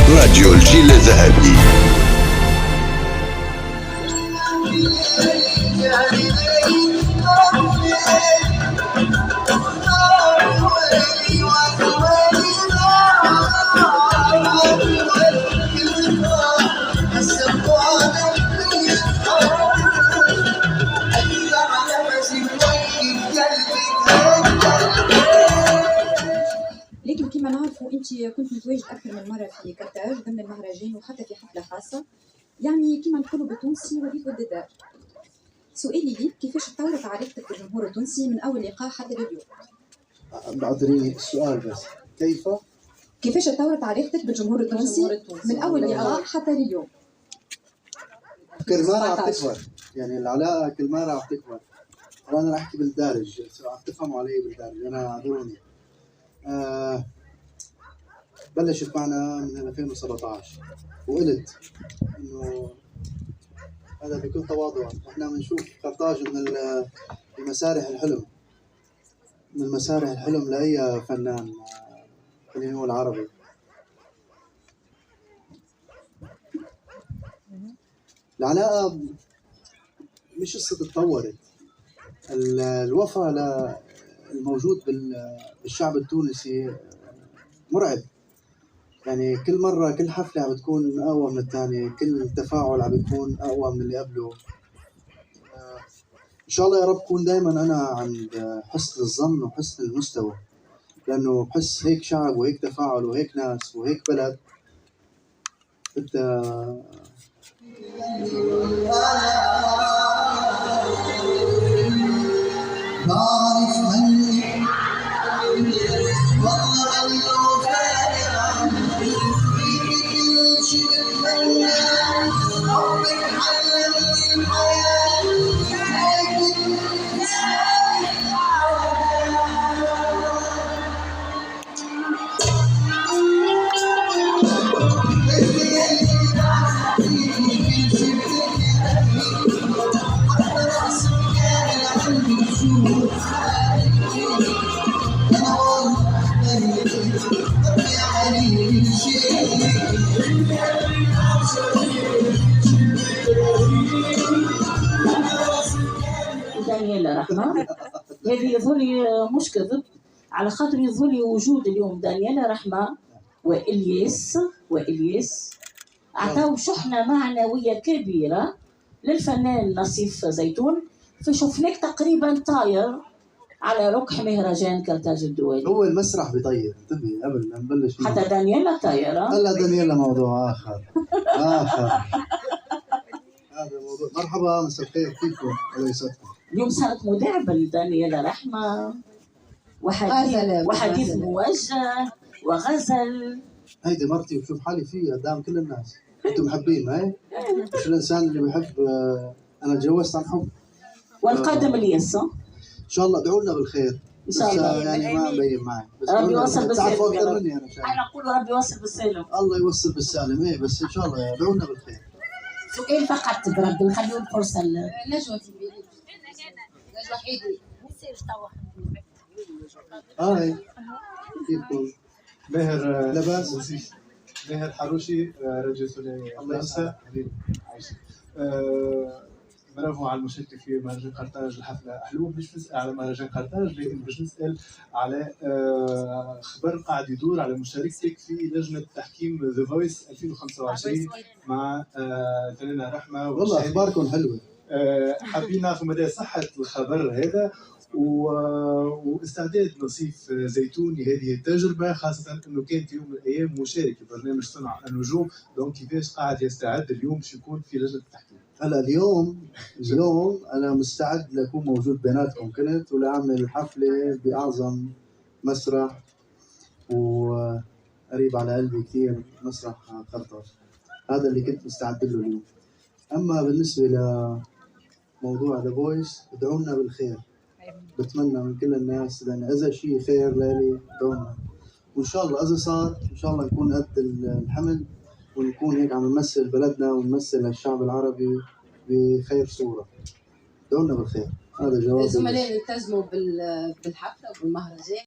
راديو الجيل الذهبي. لكن كما نعرفوا انت كنت متواجد اكثر من مره في كرتاج ضمن المهرجان وحتى في حفله خاصه، يعني كما نقولوا بالتونسي وليد والددار. سؤالي ليك، كيفاش تطورت علاقتك بالجمهور التونسي من اول لقاء حتى لليوم؟ بعذريني السؤال بس، كيفاش تطورت علاقتك بالجمهور التونسي من اول لقاء حتى لليوم؟ كل مرة عم تكبر، يعني العلاقة كل مرة عم تكبر. أنا رح أحكي بالدارج، عم تفهموا علي بالدارج، أنا اعذروني. بلشت معنا من 2017 وقلت إنه هذا بكل تواضع إحنا بنشوف كرتاج من المسارح الحلم، من المسارح الحلم لأي فنان خلينا نقول عربي. العلاقة مش قصة تطورت، الوفاء الموجود بالشعب التونسي مرعب. يعني كل مرة كل حفلة عم بتكون أقوى من الثانية، كل تفاعل عم بيكون أقوى من اللي قبله. إن شاء الله يا رب كون دايما أنا عند حسن الظن وحسن المستوى، لأنه بحس هيك شعب وهيك تفاعل وهيك ناس وهيك بلد أنت بعرف مني والله انه فارق في كل شيء بتمنى حبك علمني الحياة دانييلا رحمة. هذه يظهرلي مش كذب، على خاطر يظهرلي وجود اليوم دانييلا رحمة وإلياس أعطاو شحنة معنوية كبيرة للفنان نصيف زيتون، فشوفناك تقريبا طاير على ركح مهرجان كرتاج الدولي. هو المسرح بيطير، انتبهي قبل ما نبلش. حتى دانييلا طايرة. هلا دانييلا موضوع آخر. هذا موضوع. مرحبا، مساء الخير، كيفكم؟ الله يسعدكم. اليوم صارت مداعبة لدانييلا رحمة وحديث موجه وغزل. هيدي مرتي وبشوف حالي فيها قدام كل الناس. انتم محبين هاي؟ مش الانسان اللي بيحب. انا تجوزت عن حب. والقادم الياس ان شاء الله ادعوا لنا بالخير. ان شاء الله. يعني ما مبين معي، بس ربي يوصل بالسالم. تعرفوا اكثر مني انا شايف. احنا نقول ربي يوصل بالسالم. الله يوصل بالسالم. ايه بس ان شاء الله ادعوا لنا بالخير. سؤال فقط بربي، نخليو الفرصه نجوى في بالي، نجوى حيدي. هاي كيفكم؟ ماهر لاباس؟ ماهر حروشي، راديو سوريا. الله يسعدك حبيبي عايشك. برافو على المشاركة في مهرجان قرطاج. الحفلة حلوة. مش نسأل على مهرجان قرطاج، لكن باش نسأل على خبر قاعد يدور على مشاركتك في لجنة تحكيم The Voice 2025 مع الفنانة رحمة. والله أخباركم حلوة. حابين نعرفوا مدى صحة الخبر هذا واستعداد نصيف زيتون لهذه التجربة، خاصة أنه كان في يوم من الأيام مشارك في برنامج صنع النجوم. دونك كيفاش قاعد يستعد اليوم باش يكون في لجنة التحكيم؟ هلا اليوم أنا مستعد لأكون موجود بيناتكم كنت ولأعمل حفلة بأعظم مسرح وقريب على قلبي كثير، مسرح قرطاج. هذا اللي كنت مستعد له اليوم. أما بالنسبة لموضوع The Voice ادعوا لنا بالخير. بتمنى من كل الناس، لأن إذا شيء خير لي ادعونا، وإن شاء الله إذا صار إن شاء الله نكون قد الحمل ونكون هيك عم نمثل بلدنا ونمثل الشعب العربي بخير صورة. ادعوا لنا بالخير. هذا جواب. الزملاء التزموا بالحفلة وبالمهرجان.